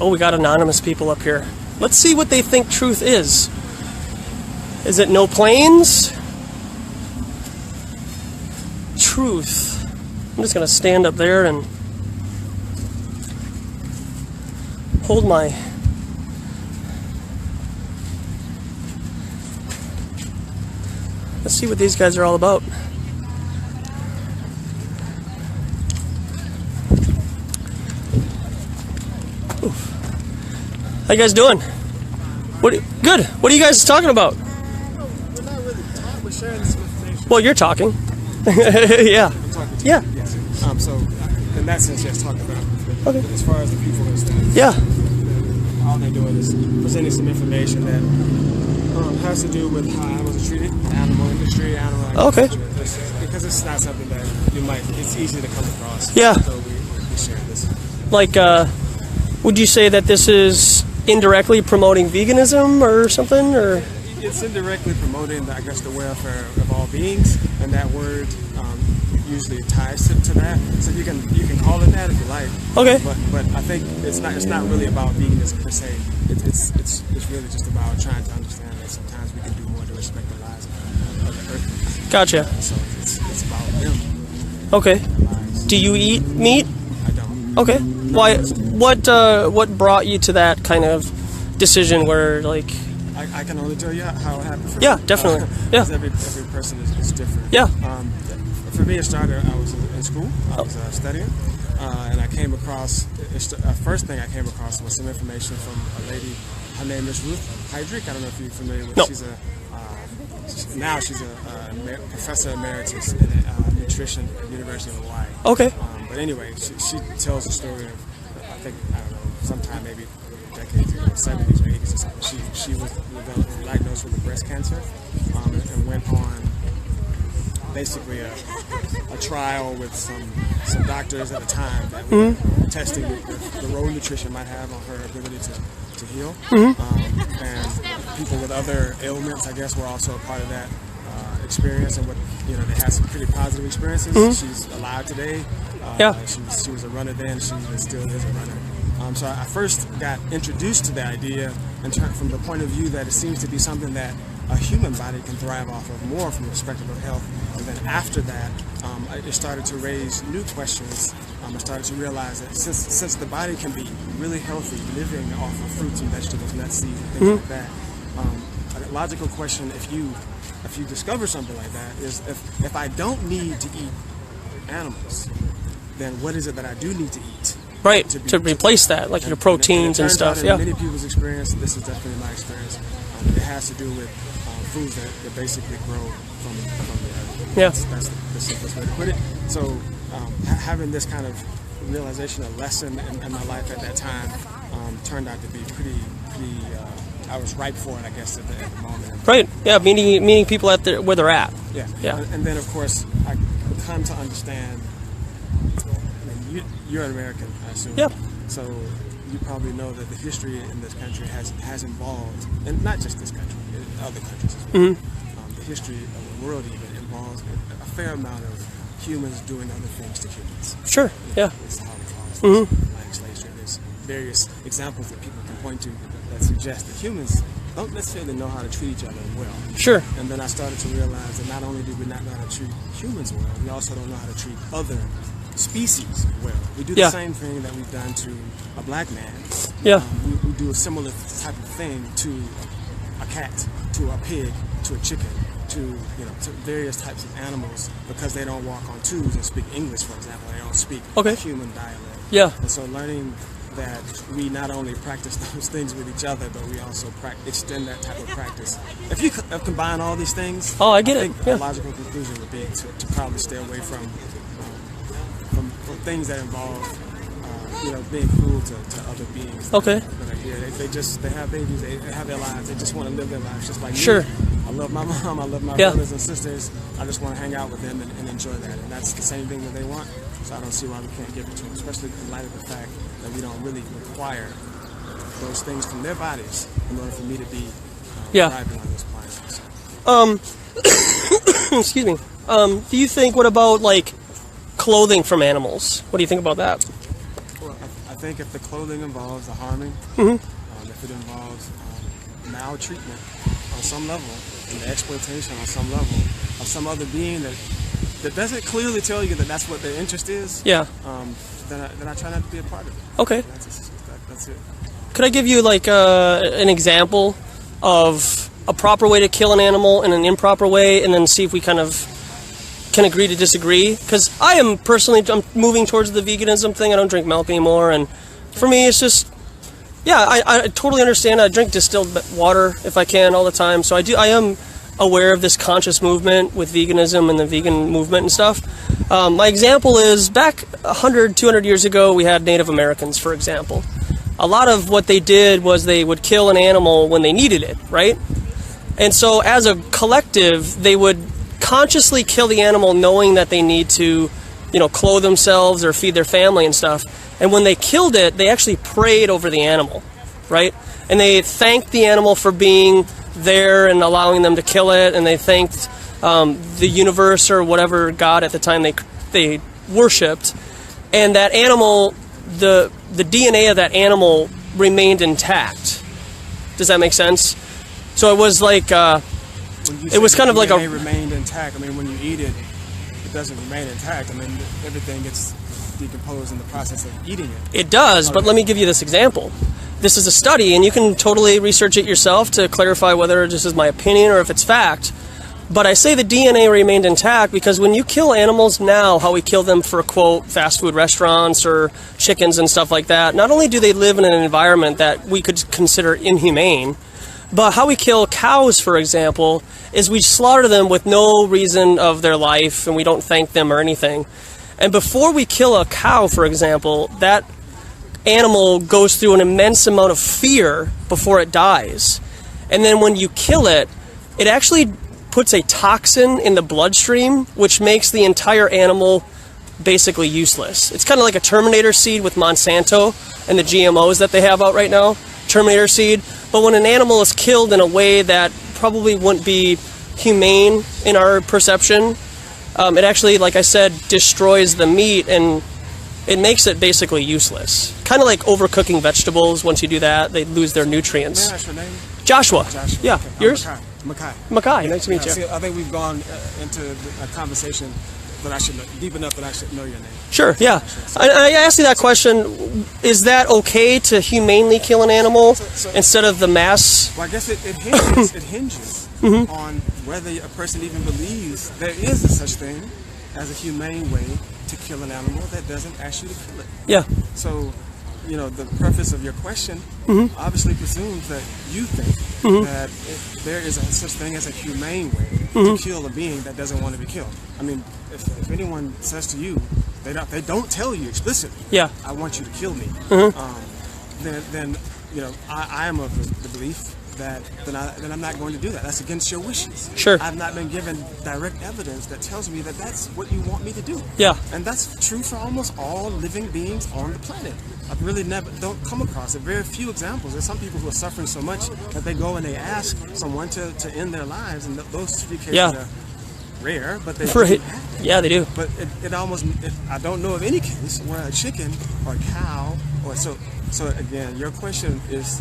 Oh, we got anonymous people up here. Let's see what they think truth is. Is it no planes? Truth. I'm just going to stand up there and hold my... Let's see what these guys are all about. How you guys doing? Good. What are you guys talking about? We're not really talking. We're sharing some information. Well, you're talking. Yeah. I'm talking to Yeah. you. Yes. So, in that sense, yes, talking about. Okay. As far as the people and stuff. Yeah. All they're doing is presenting some information that has to do with how animals are treated, the animal industry, animal agriculture. Okay. Because it's not something that it's easy to come across. Yeah. So we share this. Like, would you say that this is indirectly promoting veganism or something, or? It's indirectly promoting, I guess, the welfare of all beings, and that word usually ties to that. So you can call it that if you like. Okay. But I think it's not really about veganism per se. It's really just about trying to understand that sometimes we can do more to respect the lives of the earth. Gotcha. So it's about them. Okay. Lives. Do you eat meat? I don't. Okay. Why? What brought you to that kind of decision where, like? I can only tell you how it happened for me. Yeah, definitely. Yeah. Because every person is different. Yeah. For me, it started, I was in school, I was studying, and I came across, first thing I came across was some information from a lady, her name is Ruth Heydrich. I don't know if you're familiar with her. No. She's a professor emeritus in nutrition at the University of Hawaii. Okay. But anyway, she tells the story of, I don't know, sometime maybe decades ago, 70s or 80s or something. She was diagnosed with breast cancer and went on basically a trial with some doctors at the time that were testing the role nutrition might have on her ability to heal. And people with other ailments, I guess, were also a part of that experience, and they had some pretty positive experiences. She's alive today. She was a runner then. She still is a runner. So I first got introduced to the idea from the point of view that it seems to be something that a human body can thrive off of more from the perspective of health. And then after that, it started to raise new questions. I started to realize that since the body can be really healthy, living off of fruits and vegetables, nuts, seeds, and things like that, a logical question, if you discover something like that, is if I don't need to eat animals, then what is it that I do need to eat? Right, to replace that, like your proteins and stuff. Yeah. Many people's experience, this is definitely my experience, it has to do with foods that basically grow from the earth. Yeah. That's the simplest way to put it. So having this kind of realization, a lesson in my life at that time, turned out to be pretty I was ripe for it, I guess, at the moment. Right, yeah, meeting people where they're at. Yeah. Yeah. And then, of course, I come to understand, you're an American, I assume. Yeah. So you probably know that the history in this country has involved, and not just this country, other countries as well. The history of the world even involves a fair amount of humans doing other things to humans. Sure. Yeah. It's the Holocaust, like slave trade. There's various examples that people can point to that suggest that humans don't necessarily know how to treat each other well. Sure. And then I started to realize that not only do we not know how to treat humans well, we also don't know how to treat other species well. We do the same thing that we've done to a black man. Yeah. We do a similar type of thing to a cat, to a pig, to a chicken, to various types of animals, because they don't walk on twos and speak English, for example. They don't speak human dialect. Yeah. And so learning that we not only practice those things with each other, but we also extend that type of practice. If you combine all these things, I get think it. a logical conclusion would be to probably stay away from things that involve being cruel to other beings. Okay. That are here. They have babies, they have their lives, they just want to live their lives just like Sure. me. I love my mom, I love my brothers and sisters. I just want to hang out with them and enjoy that. And that's the same thing that they want. So I don't see why we can't give it to them, especially in light of the fact that we don't really require those things from their bodies in order for me to be thriving on this planet. Excuse me. Do you think, what about like clothing from animals? What do you think about that? Well, I think if the clothing involves the harming, if it involves maltreatment on some level, and the exploitation on some level of some other being that doesn't clearly tell you that that's what their interest is, Yeah. Then I try not to be a part of it. Okay. That's it. Could I give you like an example of a proper way to kill an animal and an improper way, and then see if we kind of can agree to disagree? Because I'm moving towards the veganism thing. I don't drink milk anymore, and for me it's just, yeah, I totally understand. I drink distilled water if I can all the time, so I am aware of this conscious movement with veganism and the vegan movement and stuff. My example is back 100, 200 years ago, we had Native Americans, for example. A lot of what they did was they would kill an animal when they needed it, right? And so as a collective, they would consciously kill the animal knowing that they need to, clothe themselves or feed their family and stuff. And when they killed it, they actually prayed over the animal, right? And they thanked the animal for being there and allowing them to kill it, and they thanked the universe or whatever god at the time they worshipped, and that animal, the DNA of that animal remained intact. Does that make sense? So it was like it was kind of like DNA remained intact. I mean, when you eat it, it doesn't remain intact. I mean, everything gets decomposed in the process of eating it. It does, but let me give you this example. This is a study, and you can totally research it yourself to clarify whether this is my opinion or if it's fact. But I say the DNA remained intact because when you kill animals now, how we kill them for, quote, fast food restaurants or chickens and stuff like that, not only do they live in an environment that we could consider inhumane, but how we kill cows, for example, is we slaughter them with no reason of their life, and we don't thank them or anything. And before we kill a cow, for example, that animal goes through an immense amount of fear before it dies. And then when you kill it, it actually puts a toxin in the bloodstream, which makes the entire animal basically useless. It's kind of like a Terminator seed with Monsanto and the GMOs that they have out right now, Terminator seed. But when an animal is killed in a way that probably wouldn't be humane in our perception, it actually, like I said, destroys the meat and it makes it basically useless. Kind of like overcooking vegetables. Once you do that, they lose their nutrients. May I ask your name? Joshua. Yeah. Okay. Yours? Makai. Nice to meet you. See, I think we've gone into a conversation that I should know, deep enough that I should know your name. Sure, yeah. I asked you that question. Is that okay to humanely kill an animal instead of the mass? Well, I guess it hinges, on whether a person even believes there is a such thing as a humane way to kill an animal that doesn't ask you to kill it. Yeah. So, the preface of your question obviously presumes that you think that there is a such thing as a humane way to kill a being that doesn't want to be killed. I mean, if anyone says to you, they don't tell you explicitly, yeah, I want you to kill me, then I am of the belief that then I'm not going to do that. That's against your wishes. Sure. I've not been given direct evidence that tells me that that's what you want me to do. Yeah. And that's true for almost all living beings on the planet. I've really don't come across it. Very few examples. There's some people who are suffering so much that they go and they ask someone to end their lives, and those three cases are rare, but they do happen. Yeah, they do. But I don't know of any case where a chicken or a cow or so again, your question is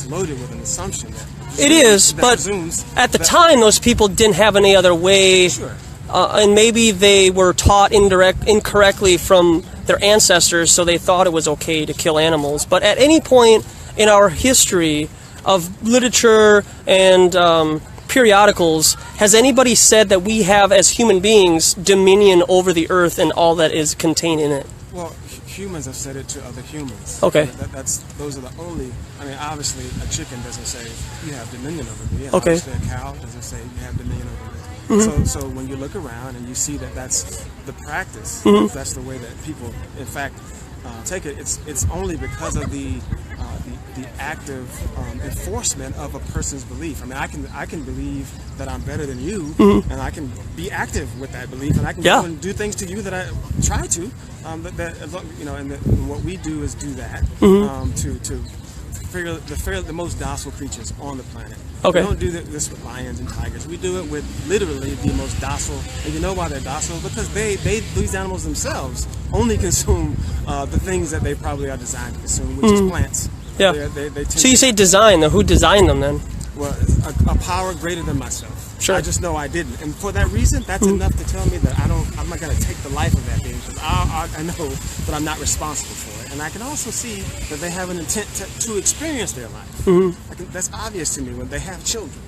loaded with an assumption. It is, but at the time, those people didn't have any other way. Sure. And maybe they were taught incorrectly from their ancestors, so they thought it was okay to kill animals. But at any point in our history of literature and periodicals, has anybody said that we have, as human beings, dominion over the earth and all that is contained in it? Well, humans have said it to other humans. Okay. Those are the only. I mean, obviously, a chicken doesn't say you have dominion over me. And okay. Obviously, a cow doesn't say you have dominion over me. So when you look around and you see that that's the practice, that's the way that people, in fact, take it. It's only because of the active enforcement of a person's belief. I mean, I can believe that I'm better than you, and I can be active with that belief, and I can go and do things to you that I try to. And what we do is do that the most docile creatures on the planet. Okay. We don't do this with lions and tigers. We do it with literally the most docile. And you know why they're docile? Because these animals themselves only consume the things that they probably are designed to consume, which is plants. Yeah. So you say design, though. Who designed them then? Well, a power greater than myself. Sure. I just know I didn't, and for that reason, that's enough to tell me that I'm not going to take the life of that being, because I know that I'm not responsible for it, and I can also see that they have an intent to experience their life. That's obvious to me when they have children,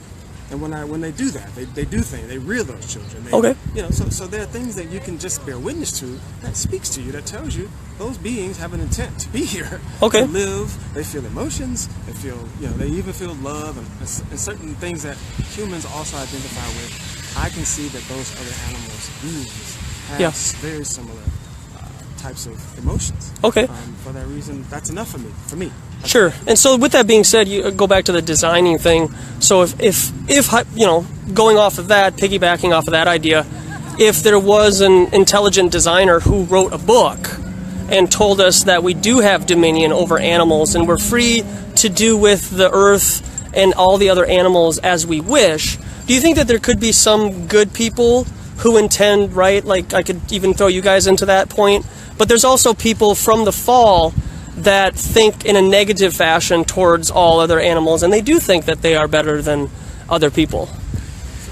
and when they do that, they do things, they rear those children. Okay. You know, so there are things that you can just bear witness to that speaks to you, that tells you those beings have an intent to be here. Okay. To live. They feel emotions. They feel, they even feel love and certain things that humans also identify with. I can see that those other animals, beings, have very similar types of emotions. Okay. For that reason, that's enough for me. Sure. And so with that being said, you go back to the designing thing. So if going off of that, piggybacking off of that idea, if there was an intelligent designer who wrote a book and told us that we do have dominion over animals and we're free to do with the earth and all the other animals as we wish, do you think that there could be some good people who intend, right? Like, I could even throw you guys into that point. But there's also people from the fall that think in a negative fashion towards all other animals, and they do think that they are better than other people.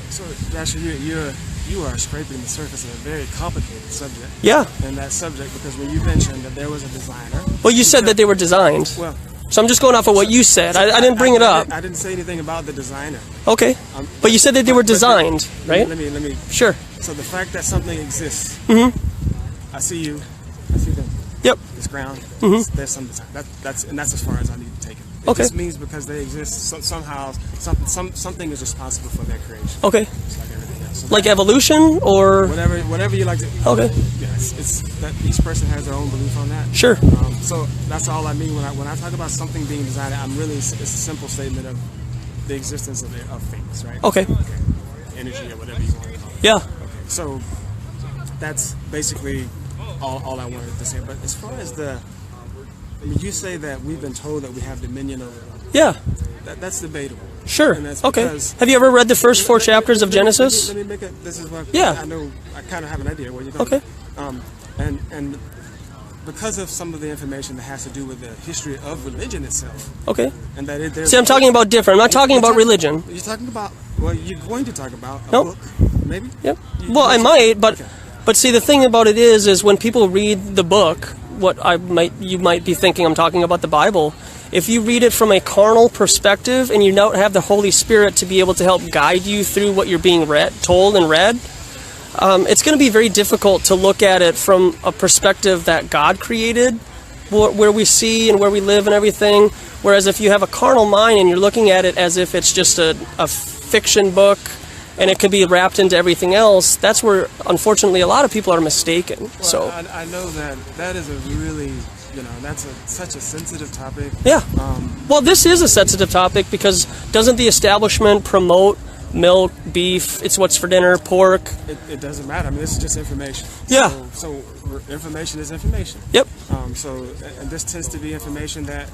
So Joshua, you are scraping the surface of a very complicated subject. Yeah. And that subject, because when you mentioned that there was a designer. Well, you said that they were designed. Well. So I'm just going off of what you said. I didn't bring it up. I didn't say anything about the designer. Okay. But you said that they were designed, right? Let me. Sure. So the fact that something exists. I see you. I see them. Yep. This ground. There's some design. That's as far as I need to take it. It Okay. just means because they exist, somehow something is responsible for their creation. Okay. Just like everything else. So like evolution or whatever you like to. Okay. Yes, it's that each person has their own belief on that. Sure. So that's all I mean when I talk about something being designed. It's a simple statement of the existence of things, right? Okay. Energy or whatever you want to call it. Yeah. Okay. So that's basically all I wanted to say. But as far as you say that we've been told that we have dominion over them. Yeah. That's debatable. Sure. And that's Okay. because, have you ever read the first 4 chapters of Genesis? Let me make it. This is what. Yeah. I know. I kind of have an idea where you're going. Okay. And because of some of the information that has to do with the history of religion itself. Okay. And that there's. See, I'm talking about different. I'm not talking about religion. You're talking about. Well, you're going to talk about a Nope. book, maybe. Yep. Well, I might, but Okay. but see, the thing about it is when people read the book, you might be thinking I'm talking about the Bible. If you read it from a carnal perspective and you don't have the Holy Spirit to be able to help guide you through what you're being told and read, it's going to be very difficult to look at it from a perspective that God created, where we see and where we live and everything. Whereas if you have a carnal mind and you're looking at it as if it's just a fiction book and it could be wrapped into everything else, that's where, unfortunately, a lot of people are mistaken. Well, So I know that is a really, that's such a sensitive topic. yeah. Well, this is a sensitive topic because doesn't the establishment promote milk, beef, it's what's for dinner, pork? It doesn't matter. I mean, this is just information. Yeah. So information is information. Yep. And this tends to be information that,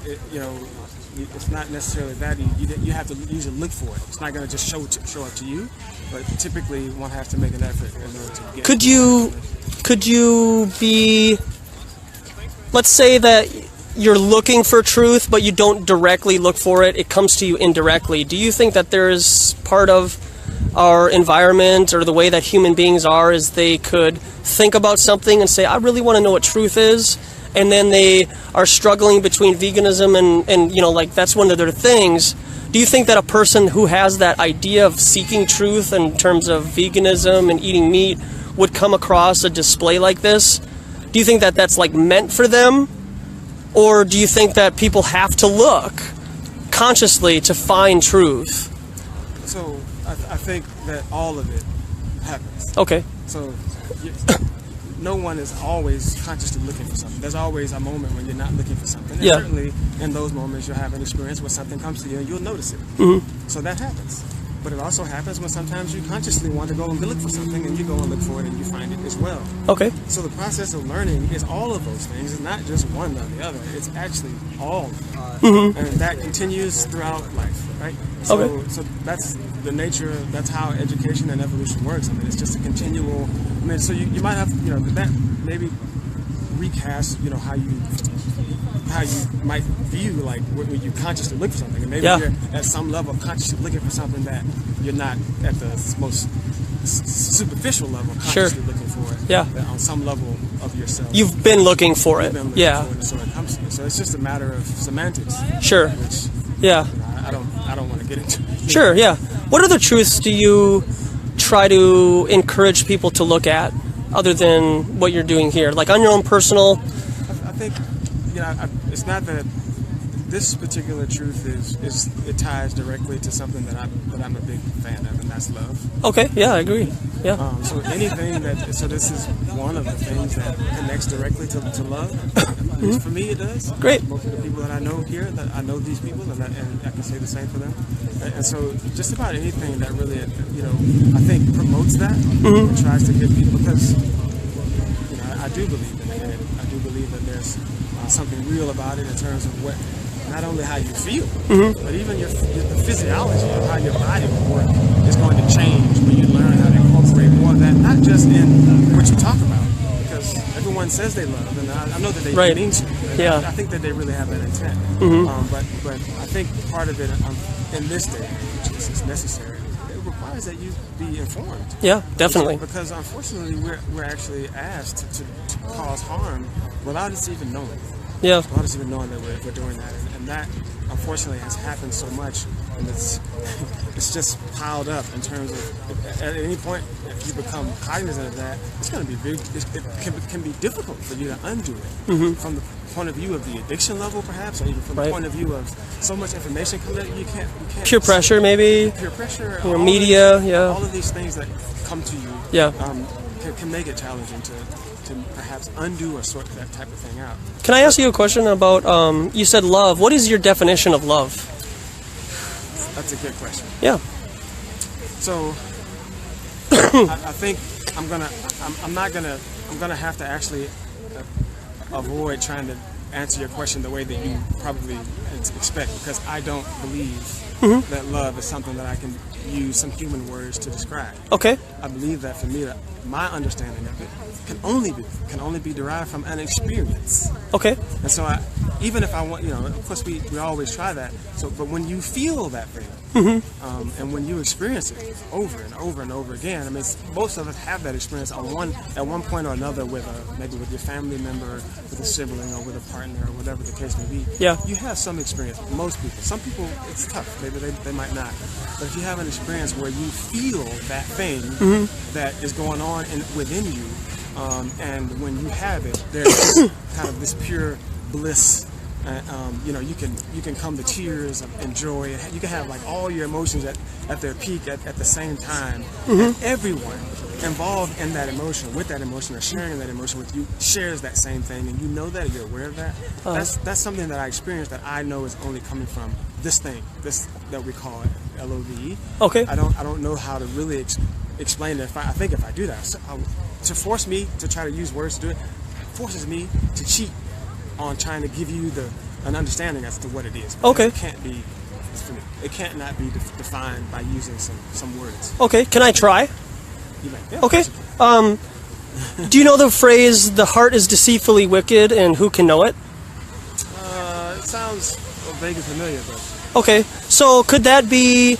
it's not necessarily that. You have to usually look for it. It's not going to just show up to you, but typically one has to make an effort in order to get Could you be, let's say that you're looking for truth, but you don't directly look for it. It comes to you indirectly. Do you think that there's part of our environment or the way that human beings are is they could think about something and say, I really want to know what truth is, and then they are struggling between veganism and like that's one of their things. Do you think that a person who has that idea of seeking truth in terms of veganism and eating meat would come across a display like this? Do you think that that's like meant for them? Or do you think that people have to look consciously to find truth? So I think that all of it happens. Okay. So no one is always consciously looking for something. There's always a moment when you're not looking for something. And Yeah. certainly in those moments you'll have an experience where something comes to you and you'll notice it. Mm-hmm. So that happens. but it also happens when sometimes you consciously want to go and look for something, and you go and look for it, and you find it as well. Okay. So the process of learning is all of those things. It's not just one or the other. It's actually all of them. And that continues throughout life, right? So, Okay. so that's the nature, that's how education and evolution works. I mean, it's just a continual, I mean, so you might have, that maybe recast, how you might view, like, when you consciously look for something. And maybe you're at some level consciously looking for something that you're not at the most superficial level consciously looking for it. Yeah. On some level of yourself. You've been looking for it. Been looking for it, so it comes to you. So it's just a matter of semantics. Sure. Which, Yeah. I don't want to get into. Sure, yeah. What other truths do you try to encourage people to look at other than what you're doing here? Like on your own personal... I think, it's not that this particular truth it ties directly to something that I'm a big fan of, and that's love. Okay, yeah, I agree. Yeah. So anything so this is one of the things that connects directly to love. At least for me, it does. Great. Most of the people that I know here, that I know these people, and I can say the same for them. And so just about anything that really, I think promotes that and tries to get people, because I do believe in it. I do believe that there's something real about it in terms of what, not only how you feel, but even the physiology of how your body will work is going to change when you learn how to incorporate more of that, not just in what you talk about, because everyone says they love, and I know that they mean to. Yeah. I think that they really have that intent. But I think part of it in this day, which is necessary, it requires that you be informed. Yeah, definitely. Because unfortunately, we're actually asked to cause harm without us even knowing. Yeah. Without us even knowing that we're doing that, and that unfortunately has happened so much, and it's just piled up in terms of at any point if you become cognizant of that, it's going to be big. It can be difficult for you to undo it from the point of view of the addiction level, perhaps, or even from the point of view of so much information coming at you. You can't. Peer pressure, maybe. Peer pressure. Media. All of these things that come to you. Yeah. Can make it challenging to perhaps undo or sort that type of thing out. Can I ask you a question about, you said love. What is your definition of love? That's a good question. Yeah. So, I think I'm gonna have to actually avoid trying to answer your question the way that you probably expect, because I don't believe that love is something that I can use some human words to describe. Okay. I believe that for me, my understanding of it can only be derived from an experience. Okay. And so even if I want, of course we always try that. So, but when you feel that thing, and when you experience it over and over and over again, I mean, most of us have that experience at one point or another with maybe with your family member, with a sibling, or with a partner, or whatever the case may be. Yeah. You have some experience. Most people. Some people, it's tough. Maybe they might not. But if you have an experience where you feel that thing that is going on within you, and when you have it, there's kind of this pure bliss. You can come to tears and joy. You can have like all your emotions at their peak at the same time. And everyone involved in that emotion, with that emotion, or sharing that emotion with you, shares that same thing, and you know that, you're aware of that. That's something that I experienced that I know is only coming from this thing, this that we call it LOVE. Okay. I don't know how to really explain it. I think if I do that, to force me to try to use words to do it, forces me to cheat on trying to give you an understanding as to what it is. Okay. It can't be. It can't not be defined by using some words. Okay. Can I try? You may. Yeah, Okay. Do you know the phrase, "The heart is deceitfully wicked, and who can know it"? It sounds vaguely familiar, but. Okay. So could that be,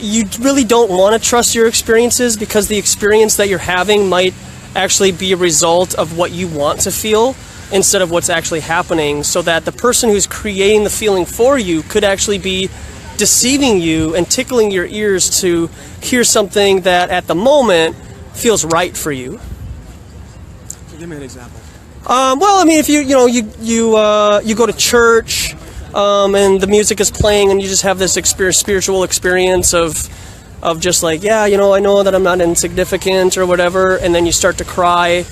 you really don't want to trust your experiences because the experience that you're having might actually be a result of what you want to feel instead of what's actually happening, so that the person who's creating the feeling for you could actually be deceiving you and tickling your ears to hear something that at the moment feels right for you? So give me an example. Well, I mean, if you go to church and the music is playing and you just have this spiritual experience of just like, I know that I'm not insignificant or whatever, and then you start to cry.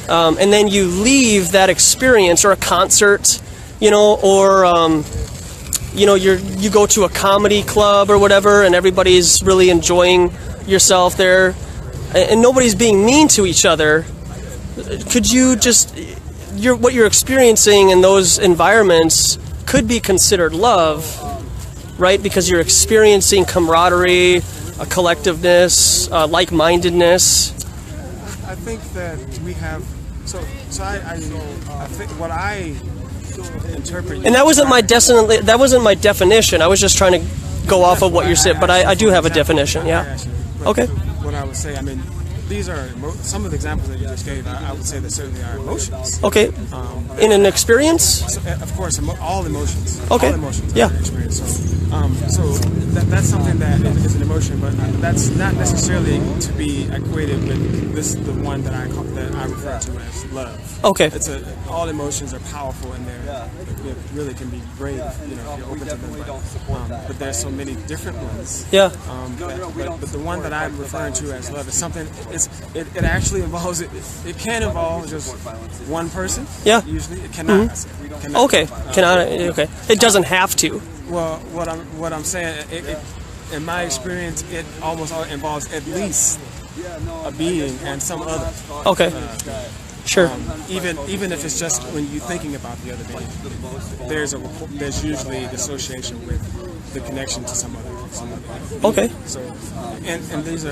And then you leave that experience, or a concert, or you know, you go to a comedy club or whatever, and everybody's really enjoying yourself there, and nobody's being mean to each other. Could you just, what you're experiencing in those environments could be considered love, right? Because you're experiencing camaraderie, a collectiveness, like-mindedness. I think that we have. So I think what I interpret. And that wasn't my definition. I was just trying to go off of what you said, but I do have a definition. Yeah. Okay. What I would say, I mean, these are some of the examples that you just gave. I would say that certainly are emotions. Okay. In an experience. So, of course, all emotions. Okay. All emotions. Yeah. Are experience. So that's something that is an emotion, but that's not necessarily to be equated with the one that I refer to as love. Okay. All emotions are powerful, and they really can be brave. You know, if you're open to them. But there's so many different ones. Yeah. But the one that I'm referring to as love is something. It actually involves it can involve just one person. Yeah. Usually it cannot. Cannot. Okay. Okay. It doesn't have to. Well, what I'm saying, in my experience, it almost involves at least a being and some other. Okay. Sure. Even if it's just when you're thinking about the other being, there's usually the association with the connection to some other. Okay. So, and these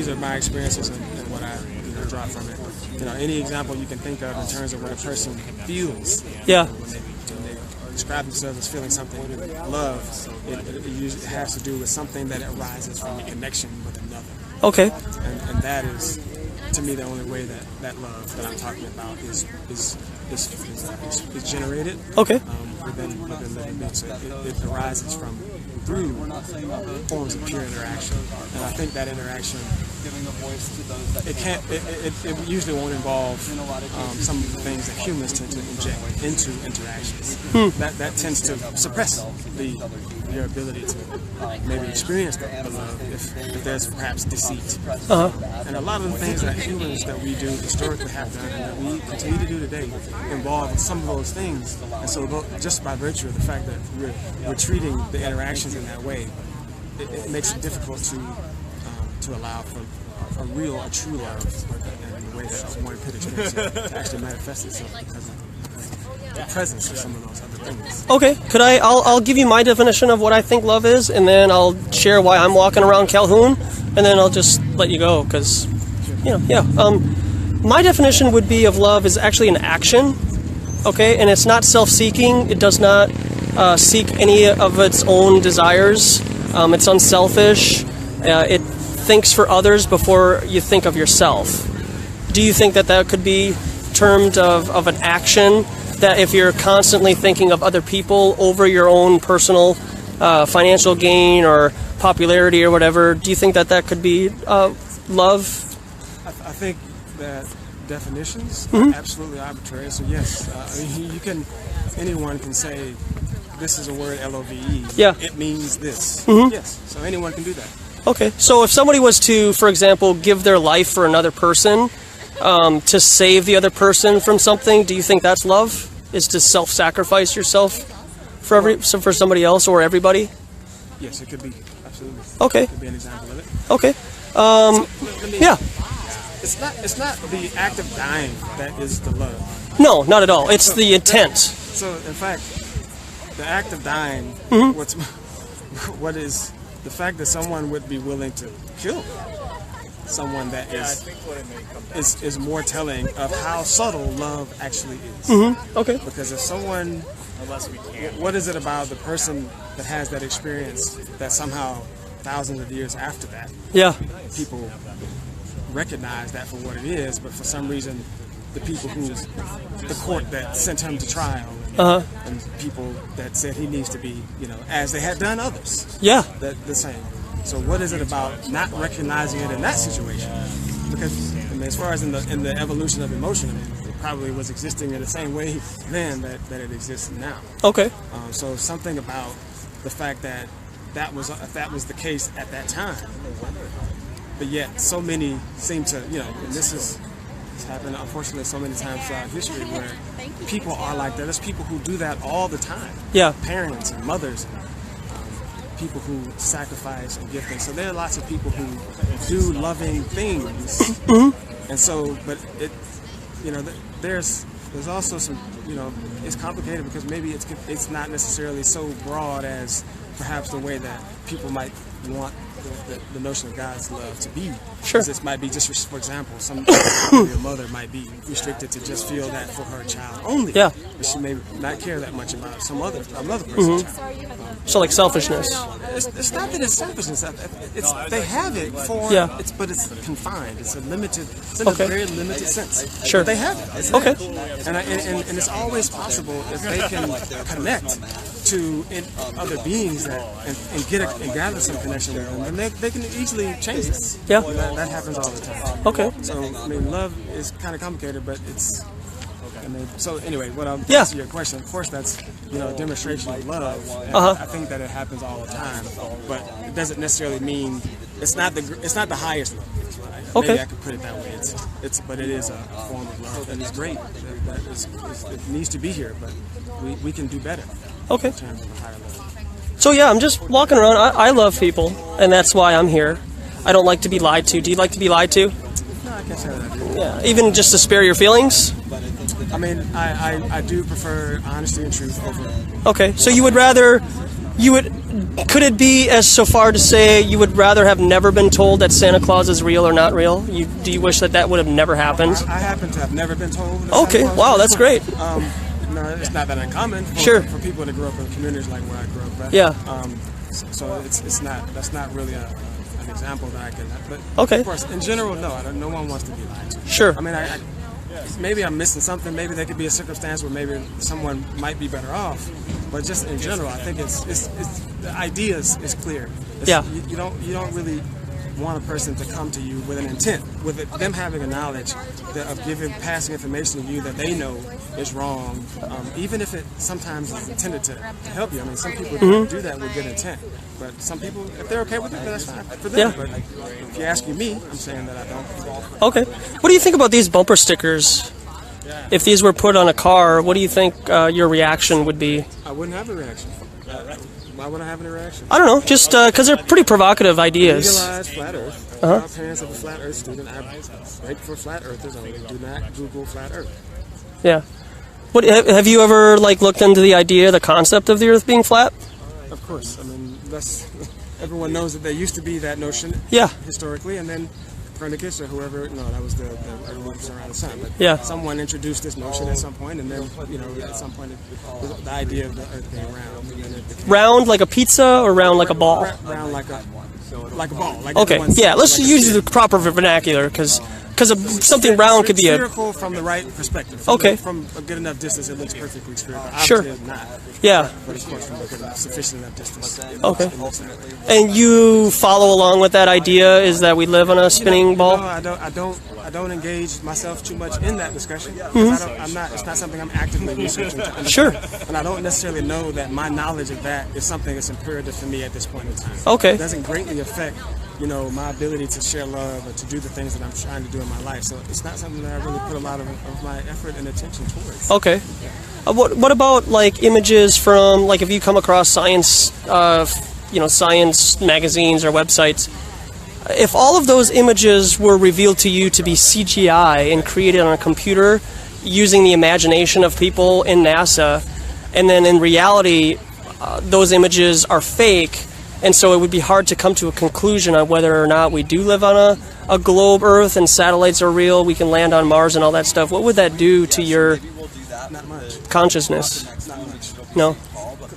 are my experiences and what I draw from it. You know, any example you can think of in terms of what a person feels. Yeah. When they describe themselves as feeling something, love, it usually has to do with something that arises from a connection with another. Okay. And that is, to me, the only way that love that I'm talking about is generated. Okay. Within living beings. So it arises through forms of pure interaction, and I think that interaction, it usually won't involve some of the things that humans tend to inject into interactions. That tends to suppress your ability to maybe experience the love if there's perhaps deceit. And a lot of the things that humans that we do historically have done and that we continue to do today involve some of those things. And so just by virtue of the fact that we're treating the interactions in that way, it makes it difficult to allow for a true love in the way that one could experience it to actually manifest itself because of the presence of some of those other things. Okay. I'll give you my definition of what I think love is, and then I'll share why I'm walking around Calhoun, and then I'll just let you go because, my definition would be of love is actually an action. Okay, and it's not self-seeking. It does not seek any of its own desires. It's unselfish. It thinks for others before you think of yourself. Do you think that could be termed of an action? That if you're constantly thinking of other people over your own personal financial gain or popularity or whatever, do you think that could be love? I think that definitions are absolutely arbitrary. So yes, anyone can say this is a word LOVE. Yeah. It means this. Yes. So anyone can do that. Okay. So if somebody was to, for example, give their life for another person, to save the other person from something, do you think that's love? Is to self-sacrifice yourself for somebody else or everybody? Yes, it could be. Absolutely. Okay. It could be an example of it. Okay. Yeah. It's not the act of dying that is the love. No, not at all. It's the intent. So in fact, the act of dying, what is the fact that someone would be willing to kill someone that is more telling of how subtle love actually is. Okay. Because if someone, what is it about the person that has that experience that somehow thousands of years after that, people recognize that for what it is, but for some reason the people the court that sent him to trial and people that said he needs to be, as they had done others, the same. So what is it about not recognizing it in that situation? Because as far as in the evolution of emotion, it probably was existing in the same way then that it exists now. Okay. So something about the fact that that was the case at that time, but yet so many seem to, and this is It's happened, unfortunately, so many times throughout history where people are like that. There's people who do that all the time. Yeah. Parents and mothers, and people who sacrifice and give things. So there are lots of people who do loving things. And so, but it, you know, there's also some, you know, it's complicated because maybe it's not necessarily so broad as perhaps the way that people might want the notion of God's love to be. Sure. This might be just, for example, your mother might be restricted to just feel that for her child only. Yeah. But she may not care that much about another person's child. So like selfishness. It's not that it's selfishness. They have it for. Yeah. But it's confined. It's a limited. It's in a very limited sense. Sure. But they have it. It's Okay. there. And it's always possible if they can connect to other beings and gather some connection with them, and they can easily change it. Yeah. That happens all the time. Okay. So I mean, love is kind of complicated, but it's. I mean, so anyway, what I'm Yeah. answering your question, of course, that's, you know, a demonstration of love. And I think that it happens all the time, but it doesn't necessarily mean it's not the highest love. Okay. Maybe I could put it that way. But it is a form of love that is great. It needs to be here, but we can do better. Okay. In terms of a higher love. So yeah, I'm just walking around. I love people, and that's why I'm here. I don't like to be lied to. Do you like to be lied to? No, I can't say that I do. Yeah. Even just to spare your feelings? I mean, I do prefer honesty and truth over. Okay. So you would rather, could it be as so far to say you would rather have never been told that Santa Claus is real or not real? Do you wish that would have never happened? I happen to have never been told. Okay. Wow, that's great. No, it's not that uncommon for people that grew up in communities like where I grew up. But, Yeah. So that's not really an example that I can. But Okay. of course, in general, no one wants to be lied to. Sure. I mean, maybe I'm missing something. Maybe there could be a circumstance where maybe someone might be better off. But just in general, I think it's the idea is clear. Yeah. You don't really want a person to come to you with an intent, with them having a knowledge of passing information to you that they know is wrong, even if it sometimes is intended to help you. I mean, some people do that with good intent, but some people, if they're okay with it, then that's fine for them. Yeah. But if you're asking me, I'm saying that I don't. Okay. What do you think about these bumper stickers? If these were put on a car, what do you think your reaction would be? I wouldn't have a reaction. Why would I have any reaction? I don't know, just because they're pretty provocative ideas. Legalize flat Earth. I'm parents of a flat Earth student. I'm great for flat Earthers only. Do not Google flat Earth. Yeah. What have you ever looked into the idea, the concept of the Earth being flat? Of course. I mean, everyone knows that there used to be that notion. Yeah. Historically, and then Copernicus or whoever. No, that was the revolution around the sun. But yeah. Someone introduced this notion at some point, and then at some point the idea of the Earth being round. And then it became round like a pizza or round like a ball? Round like a ball. Like okay. Yeah. Let's use the proper vernacular because something round could be spherical from the right perspective. From a good enough distance, it looks perfectly spherical. Obviously it's not. Yeah. But of course, from a sufficient enough distance. Okay. And you follow along with that idea? Is that we live on a spinning ball? No, I don't engage myself too much in that discussion. It's not something I'm actively researching to understand. Sure. And I don't necessarily know that my knowledge of that is something that's imperative for me at this point in time. Okay. It doesn't greatly affect my ability to share love or to do the things that I'm trying to do in my life. So it's not something that I really put a lot of my effort and attention towards. Okay. What about images from if you come across science, science magazines or websites? If all of those images were revealed to you to be CGI and created on a computer using the imagination of people in NASA, and then in reality those images are fake, and so it would be hard to come to a conclusion on whether or not we do live on a globe Earth and satellites are real, we can land on Mars and all that stuff. What would that do to your consciousness? Not much. No?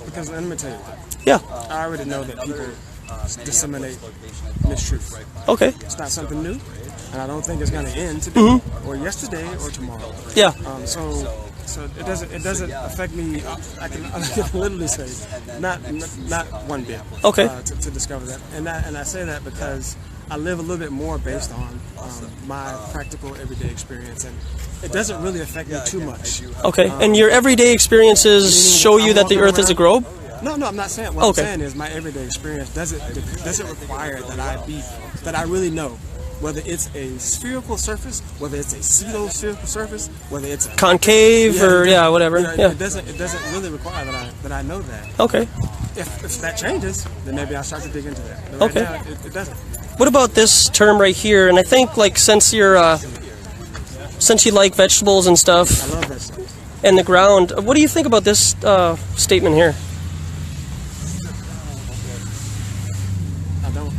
Because let me tell you. Yeah. I already know that people disseminate mistruth. Okay. It's not something new, and I don't think it's going to end today or yesterday or tomorrow. Yeah. So it doesn't affect me. I can literally say not one bit. Okay. To discover that, and I say that because I live a little bit more based on my practical everyday experience, and it doesn't really affect me too much. Okay. And your everyday experiences show you that the Earth is a globe? No, I'm not saying. What I'm saying is my everyday experience doesn't require that I really know whether it's a spherical surface, whether it's a pseudo-spherical surface, whether it's a concave or whatever. It doesn't really require that I know that. Okay. If that changes, then maybe I'll start to dig into that. But Okay. right now, it doesn't. What about this term right here? And I think like since you like vegetables and stuff I love vegetables. and the ground, what do you think about this statement here? I don't.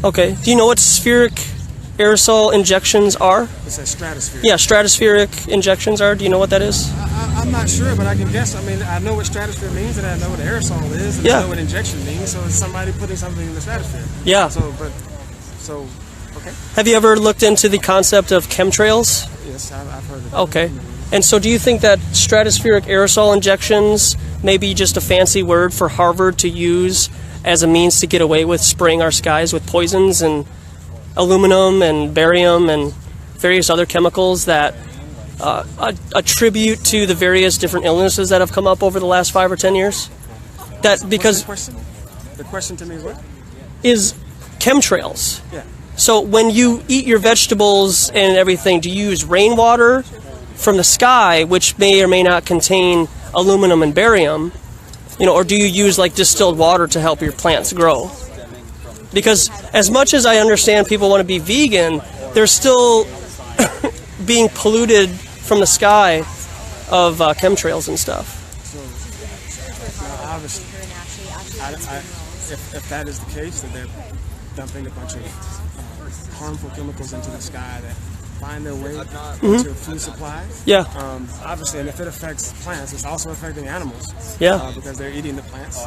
Okay. Do you know what spheric aerosol injections are? It's a stratosphere. Yeah, stratospheric injections are. Do you know what that is? I'm not sure, but I can guess. I mean, I know what stratosphere means, and I know what aerosol is, and I know what injection means. So it's somebody putting something in the stratosphere. Yeah. So, okay. Have you ever looked into the concept of chemtrails? Yes, I've heard of it. Okay. And so do you think that stratospheric aerosol injections may be just a fancy word for Harvard to use as a means to get away with spraying our skies with poisons and aluminum and barium and various other chemicals that attribute to the various different illnesses that have come up over the last 5 or 10 years? That because the question to me is what? Is chemtrails. Yeah. So when you eat your vegetables and everything, do you use rainwater from the sky, which may or may not contain aluminum and barium, or do you use like distilled water to help your plants grow? Because as much as I understand people want to be vegan, they're still being polluted from the sky of chemtrails and stuff. So, obviously, if that is the case, then they're dumping a bunch of harmful chemicals into the sky that find their way into food supply. Yeah. Obviously, and if it affects plants, it's also affecting animals. Yeah. Because they're eating the plants.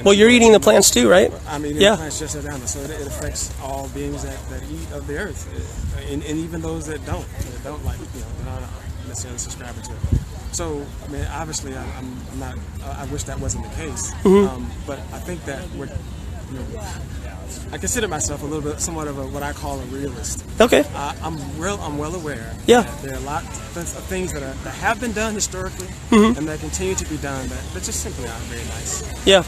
Well, you're eating the plants too, right? I'm eating the plants just as animals. So it affects all beings that eat of the earth, and even those that don't like, they're not necessarily subscribing to it. So, I mean, obviously, I'm not. I wish that wasn't the case. But I think that I consider myself a little bit, somewhat of what I call a realist. Okay. I'm well aware. Yeah. That there are a lot of things that have been done historically, and that continue to be done that just simply aren't very nice. Yeah.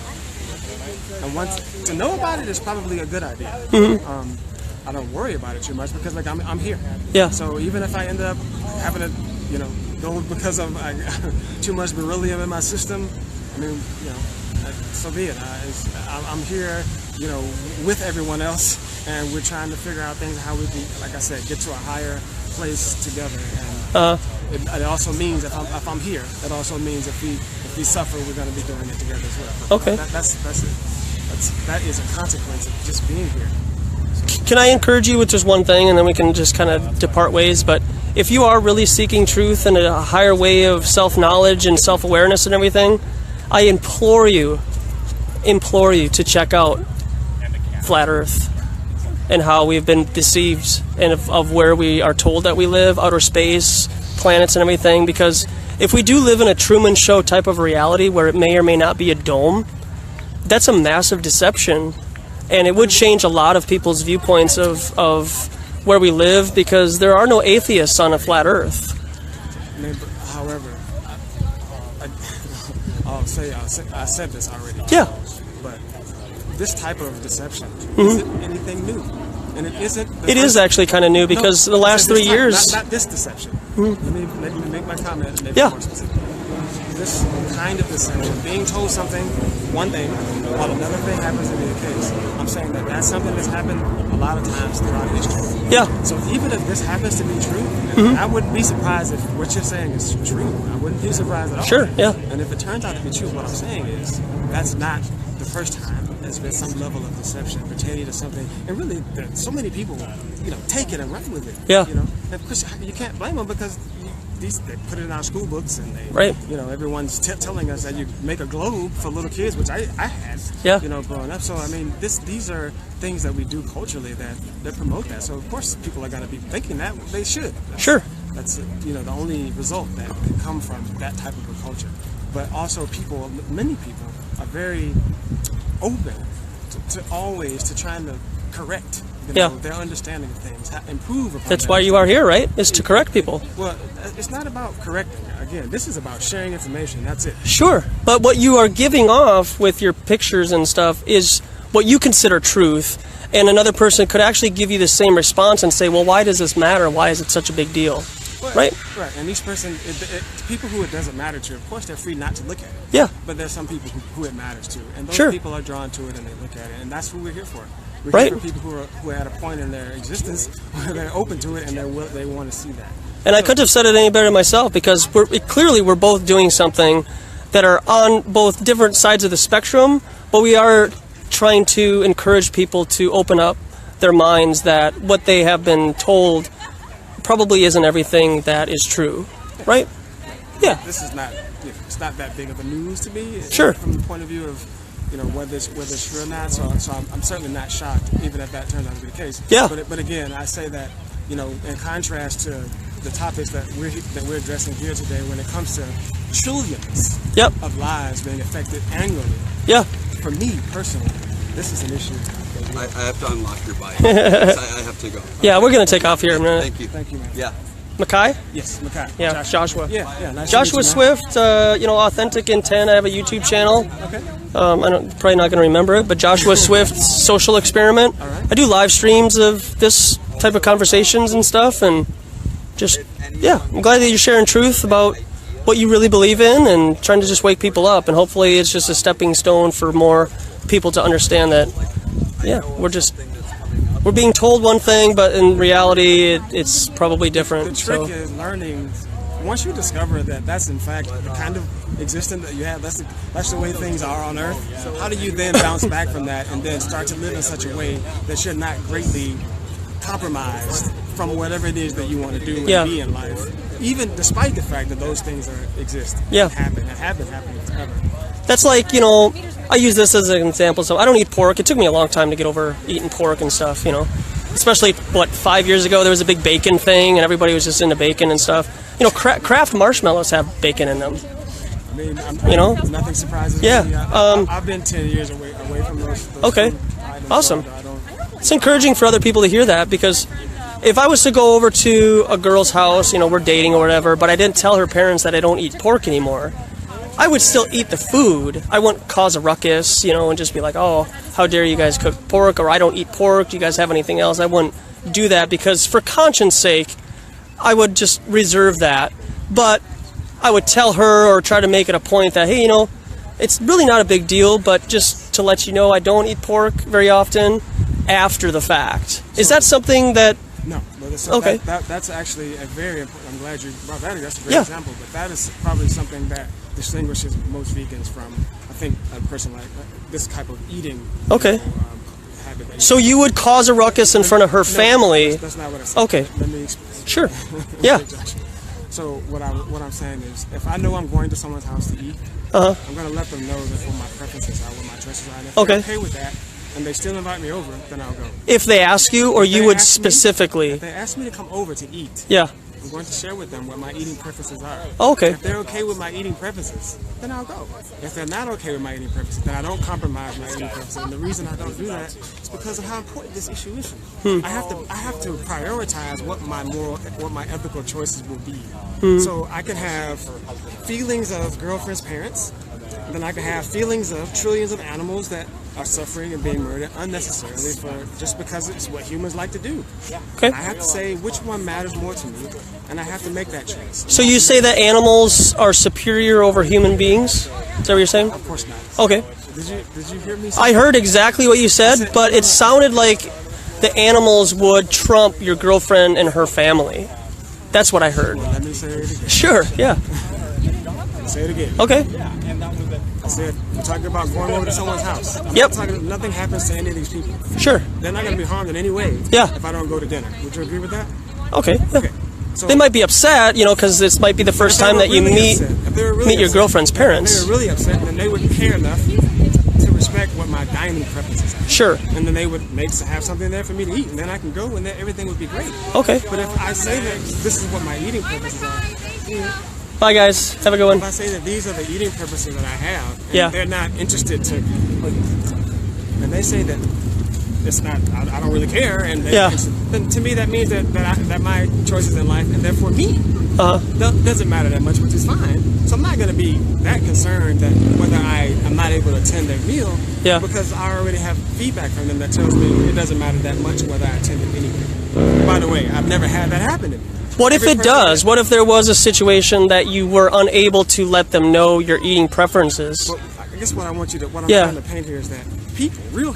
And once to know about it is probably a good idea. I don't worry about it too much because I'm here. Yeah. So even if I end up having to go because of too much beryllium in my system, I mean so be it. I'm here with everyone else, and we're trying to figure out things how we can, like I said, get to a higher place together. And it also means if I'm here, that also means if we suffer, we're going to be doing it together as well. Okay. That is a consequence of just being here. Can I encourage you with just one thing, and then we can just kind of depart ways? But if you are really seeking truth and a higher way of self-knowledge and self-awareness and everything, I implore you to check out Flat Earth and how we've been deceived and of where we are told that we live, outer space, planets and everything. Because if we do live in a Truman Show type of reality where it may or may not be a dome, that's a massive deception. And it would change a lot of people's viewpoints of where we live, because there are no atheists on a flat Earth. However, I said this already. Yeah. But this type of deception isn't anything new, and it isn't. It is actually kind of new because the last 3 years. Not this deception. Let me make my comment. Maybe more specific. This kind of deception, being told something, one thing, while another thing happens to be the case. I'm saying that that's something that's happened a lot of times throughout history. Yeah. So even if this happens to be true, I wouldn't be surprised if what you're saying is true. I wouldn't be surprised at all. Sure, yeah. And if it turns out to be true, what I'm saying is that's not the first time there's been some level of deception pertaining to something. And really, so many people, take it and run with it. Yeah. And of course, you can't blame them because they put it in our school books, and everyone's telling us that you make a globe for little kids, which I had, growing up. So I mean, these are things that we do culturally that promote that. So of course, people are going to be thinking that they should. That's the only result that can come from that type of a culture. But also, many people are very open to trying to correct. Their understanding of things, improve upon. That's why you are here, right? Is to correct people. Well, it's not about correcting. Again, this is about sharing information. That's it. Sure, but what you are giving off with your pictures and stuff is what you consider truth, and another person could actually give you the same response and say, well, why does this matter? Why is it such a big deal? Right? Right. And each person, people who it doesn't matter to, of course, they're free not to look at it. Yeah. But there's some people who it matters to. And those Sure. people are drawn to it and they look at it. And that's who we're here for. We're Right. here for people who are at a point in their existence where they're open to it and they want to see that. And I couldn't have said it any better myself, because clearly we're both doing something that are on both different sides of the spectrum, but we are trying to encourage people to open up their minds that what they have been told probably isn't everything that is true, right? Yeah. This is not, it's not that big of a news to me. Sure. From the point of view of, whether it's true or not. So I'm certainly not shocked, even if that turns out to be the case. Yeah. But again, I say that, in contrast to the topics that we're addressing here today, when it comes to trillions Yep. of lives being affected annually, Yeah. for me personally, this is an issue. I have to unlock your bike. I have to go. Yeah, we're going to take off here in a minute. Thank you. Thank you, man. Yeah. Mackay? Yes, Mackay. Yeah, Joshua. Yeah, nice Joshua to meet you, man. Swift, Authentic Intent. I have a YouTube channel. Okay. Probably not going to remember it, but Joshua Swift's Social Experiment. All right. I do live streams of this type of conversations and stuff, and just, yeah, I'm glad that you're sharing truth about what you really believe in and trying to just wake people up, and hopefully it's just a stepping stone for more people to understand that, yeah, we're being told one thing, but in reality it's probably different. The trick is learning. Once you discover that that's in fact the kind of existence that you have, that's the way things are on Earth. So how do you then bounce back from that and then start to live in such a way that you're not greatly compromised from whatever it is that you want to do and Yeah. be in life, even despite the fact that those things exist, Yeah. and have been happening forever. That's like, I use this as an example. So I don't eat pork. It took me a long time to get over eating pork and stuff, Especially, 5 years ago, there was a big bacon thing, and everybody was just into bacon and stuff. Kraft marshmallows have bacon in them. I mean, nothing surprises Yeah, me. I've been 10 years away from those Okay. food items, Awesome. so I don't. It's encouraging for other people to hear that, because if I was to go over to a girl's house, we're dating or whatever, but I didn't tell her parents that I don't eat pork anymore, I would still eat the food. I wouldn't cause a ruckus, and just be like, oh, how dare you guys cook pork, or I don't eat pork, do you guys have anything else? I wouldn't do that, because for conscience sake, I would just reserve that. But I would tell her or try to make it a point that, hey, it's really not a big deal, but just to let you know, I don't eat pork very often after the fact. Is that something that... No, but Okay. that's actually a very important. I'm glad you brought that. That's a great Yeah. example. But that is probably something that distinguishes most vegans from, I think, a person like this type of eating. Okay. Habit. That So you would cause a ruckus in front of her family? That's not what I said. Okay. Let me explain. Sure. Yeah. So what I'm saying is, if I know I'm going to someone's house to eat, Uh-huh. I'm going to let them know that what my preferences are, what my choices are. And if Okay. they're okay with that, and they still invite me over, then I'll go. If they ask you, or you They would ask me- specifically? If they ask me to come over to eat, Yeah. I'm going to share with them what my eating preferences are. Okay. If they're okay with my eating preferences, then I'll go. If they're not okay with my eating preferences, then I don't compromise my eating preferences. And the reason I don't do that is because of how important this issue is. I have to prioritize what my ethical choices will be. So I can have feelings of girlfriend's parents, then I can have feelings of trillions of animals that are suffering and being murdered unnecessarily just because it's what humans like to do. Okay. I have to say which one matters more to me, and I have to make that choice. So you say that animals are superior over human beings? Is that what you're saying? Of course not. Okay. Did you hear me say I heard exactly what you said, but it sounded like the animals would trump your girlfriend and her family. That's what I heard. Let me say it again. Sure, yeah. Say it again. Okay. I said, we're talking about going over to someone's house. Yep. Nothing happens to any of these people. Sure. They're not going to be harmed in any way Yeah. if I don't go to dinner. Would you agree with that? Okay. Yeah. Okay. So They might be upset, because this might be the first time that you meet your girlfriend's parents. If they were really upset, then they would care enough to respect what my dining preferences are. Sure. And then they would have something there for me to eat, and then I can go, and then everything would be great. Okay. But if I say that this is what my eating preferences are, Bye, guys. Have a good one. if I say that these are the eating preferences that I have, and Yeah. they're not interested to, and they say that it's not. I don't really care, and Yeah. then to me that means that my choices in life, and therefore me, doesn't matter that much, which is fine. So I'm not going to be that concerned that whether I'm not able to attend their meal, Yeah. because I already have feedback from them that tells me it doesn't matter that much whether I attend it anyway. By the way, I've never had that happen to me. What if it does? What if there was a situation that you were unable to let them know your eating preferences? Well, I guess what I'm Yeah. trying to paint here is that people, real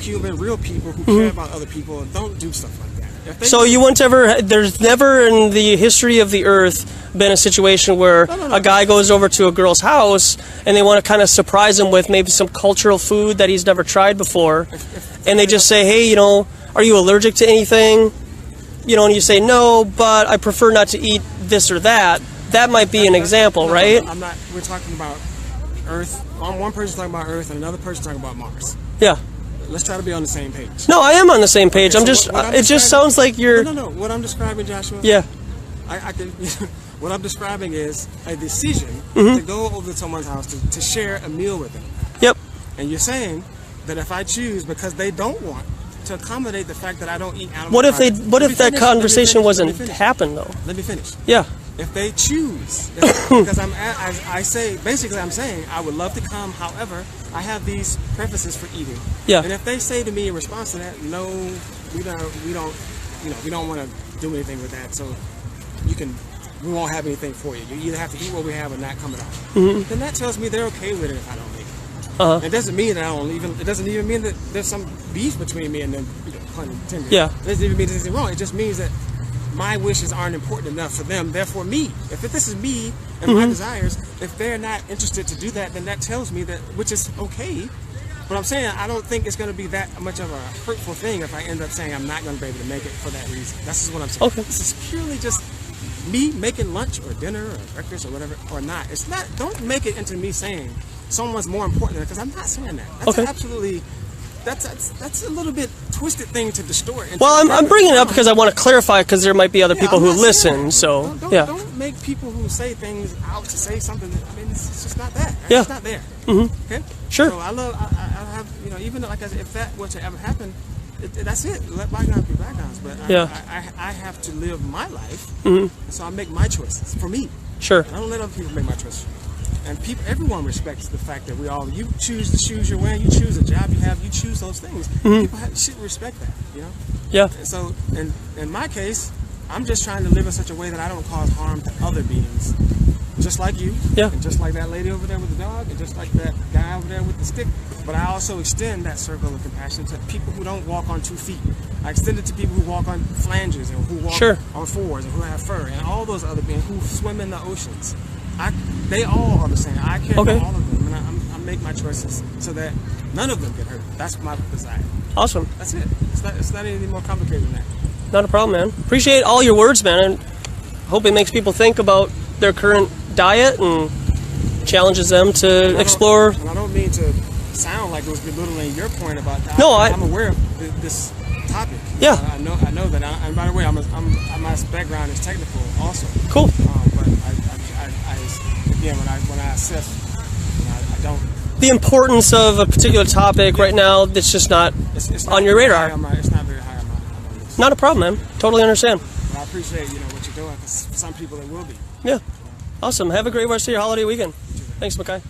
people who care about other people, don't do stuff like that. If they So you won't ever, there's never in the history of the earth been a situation where a guy goes over to a girl's house and they want to kind of surprise him with maybe some cultural food that he's never tried before, and they just say, hey, you know, are you allergic to anything? You know, and you say, no, but I prefer not to eat this or that. That might be an example, right? I'm not. We're talking about Earth. One person's talking about Earth, and another person's talking about Mars. Yeah. Let's try to be on the same page. No, I am on the same page. Okay, I'm so just, what I'm it just sounds like you're, No. What I'm describing, Joshua. yeah. I can. What I'm describing is a decision Mm-hmm. to go over to someone's house to share a meal with them. Yep. And you're saying that if I choose because they don't want to accommodate the fact that I don't eat animal What if products. what Let if me that finish, conversation let me wasn't finish. happen though? Let me finish. Yeah. If they choose, because I say, basically I'm saying I would love to come, however, I have these preferences for eating. Yeah. And if they say to me in response to that, no, we don't want to do anything with that, so we won't have anything for you. You either have to eat what we have or not come at all. Mm-hmm. Then that tells me they're okay with it if I don't make it. It doesn't mean that it doesn't even mean that there's some beef between me and them, pun intended. Yeah. It doesn't even mean there's anything wrong. It just means that my wishes aren't important enough for them, therefore me. If this is me and my desires, if they're not interested to do that, then that tells me that, which is okay. But I'm saying I don't think it's going to be that much of a hurtful thing if I end up saying I'm not going to be able to make it for that reason. That's just what I'm saying. Okay. This is purely just me making lunch or dinner or breakfast or whatever, or not. It's not, don't make it into me saying someone's more important than, because I'm not saying that. That's Okay. absolutely, that's a little bit twisted thing to distort. Well, I'm bringing it up because I want to clarify, because there might be other people I'm who not saying listen. that. So don't, don't make people who say things out to say something. I mean, it's just not that. Yeah. It's not there. Mm-hmm. Okay. Sure. So I have, even like if that were to ever happen, that's it. Let bygones be bygones. But I have to live my life, so I make my choices for me. Sure. I don't let other people make my choices. And everyone respects the fact that you choose the shoes you're wearing, you choose the job you have, you choose those things. People should respect that, you know? Yeah. And so, in my case, I'm just trying to live in such a way that I don't cause harm to other beings. Just like you, Yeah. and just like that lady over there with the dog, and just like that guy over there with the stick. But I also extend that circle of compassion to people who don't walk on 2 feet. I extend it to people who walk on flanges, and who walk on 4s, and who have fur, and all those other beings who swim in the oceans. They all are the same. I care for all of them, and I make my choices so that none of them get hurt. That's my desire. Awesome. That's it. It's not anything more complicated than that. Not a problem, man. Appreciate all your words, man, and hope it makes people think about their current diet and challenges them to explore. And I don't mean to sound like it was belittling your point about that. No, I'm aware of this topic. Yeah. I know that. And by the way, my background is technical also. Cool. But again, when I assess, I don't. The importance of a particular topic right now, that's just not It's on your radar. It's not very high on my list. Not a problem, man. Totally understand. But I appreciate what you're doing, because for some people it will be. Yeah. Awesome. Have a great rest of your holiday weekend. Thanks, Makai.